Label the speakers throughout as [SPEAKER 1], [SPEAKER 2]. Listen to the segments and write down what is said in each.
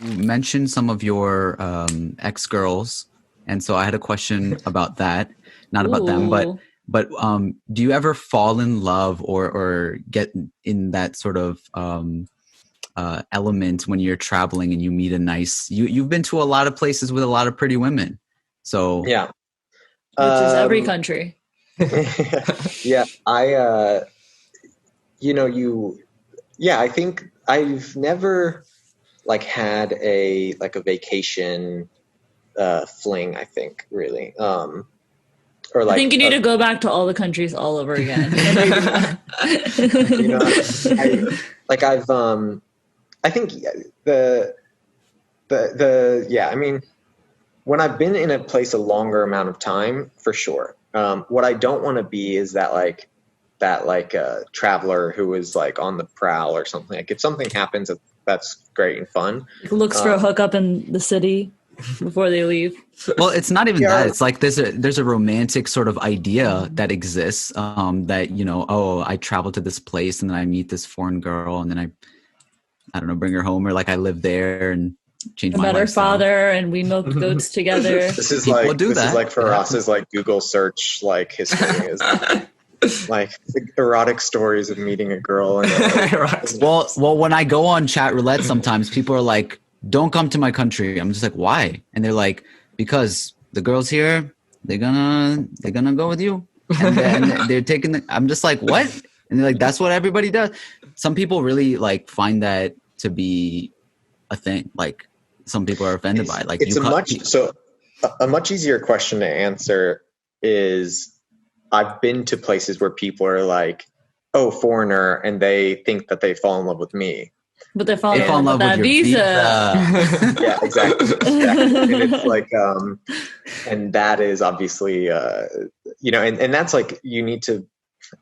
[SPEAKER 1] mentioned some of your ex-girls, and so I had a question about that. Not about them,
[SPEAKER 2] Ooh.
[SPEAKER 1] but do you ever fall in love or get in that sort of element when you're traveling and you meet a nice? You've been to a lot of places with a lot of pretty women, so
[SPEAKER 3] Yeah.
[SPEAKER 2] Which is every country.
[SPEAKER 3] Yeah, I think I've never like had a vacation fling, I think, really. Or
[SPEAKER 2] I
[SPEAKER 3] like
[SPEAKER 2] think you need to go back to all the countries all over again.
[SPEAKER 3] you know, I think I mean, when I've been in a place a longer amount of time, for sure. What I don't want to be is that traveler who is like on the prowl or something. Like if something happens, that's great and fun.
[SPEAKER 2] Looks for a hookup in the city before they leave.
[SPEAKER 1] Well, it's not even that. It's like there's a romantic sort of idea that exists that, oh, I travel to this place and then I meet this foreign girl and then I don't know, bring her home, or like I live there and change my lifestyle. I met her
[SPEAKER 2] father and we milk goats together.
[SPEAKER 3] This is like Faras's like Google search like history is like erotic stories of meeting a girl.
[SPEAKER 1] Well, when I go on chat roulette, sometimes people are like, "Don't come to my country." I'm just like, "Why?" And they're like, "Because the girls here, they're gonna go with you," and they're taking. I'm just like, "What?" And they're like, "That's what everybody does." Some people really like find that to be a thing. Like some people are offended by it. Like
[SPEAKER 3] a much easier question to answer is, I've been to places where people are like, "Oh, foreigner," and they think that they fall in love with me.
[SPEAKER 2] But they fall in love with that visa.
[SPEAKER 3] Yeah, exactly. And it's like, and that is obviously, and that's like, you need to,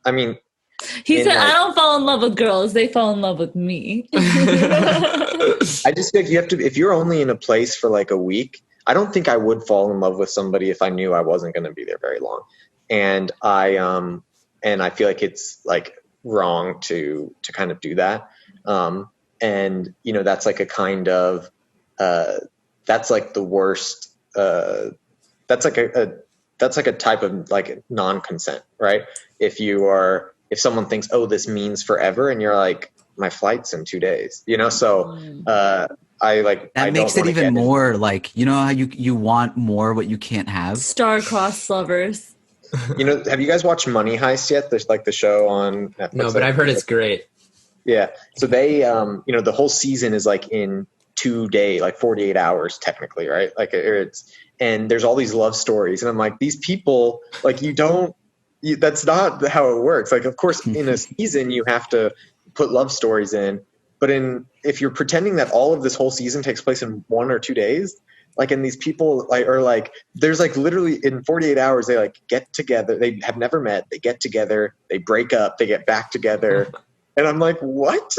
[SPEAKER 3] I mean.
[SPEAKER 2] He said, I don't fall in love with girls. They fall in love with me.
[SPEAKER 3] I just think you have to, if you're only in a place for like a week, I don't think I would fall in love with somebody if I knew I wasn't going to be there very long. And I feel like it's like wrong to kind of do that. And that's like a kind of, that's like the worst, that's like a type of like non-consent, right? If someone thinks, "Oh, this means forever," and you're like, "My flight's in 2 days," so, that
[SPEAKER 1] makes it even more like, how you want more what you can't have.
[SPEAKER 2] Star-crossed lovers.
[SPEAKER 3] Have you guys watched Money Heist yet? There's like the show on Netflix.
[SPEAKER 4] No, but I've heard it's great.
[SPEAKER 3] Yeah. So they, the whole season is like in 2 days, like 48 hours technically, right? Like and there's all these love stories. And I'm like, these people, like that's not how it works. Like, of course, in a season, you have to put love stories in. But if you're pretending that all of this whole season takes place in 1 or 2 days, like, and these people are like, there's like literally in 48 hours, they like get together. They have never met. They get together. They break up. They get back together. And I'm like, what?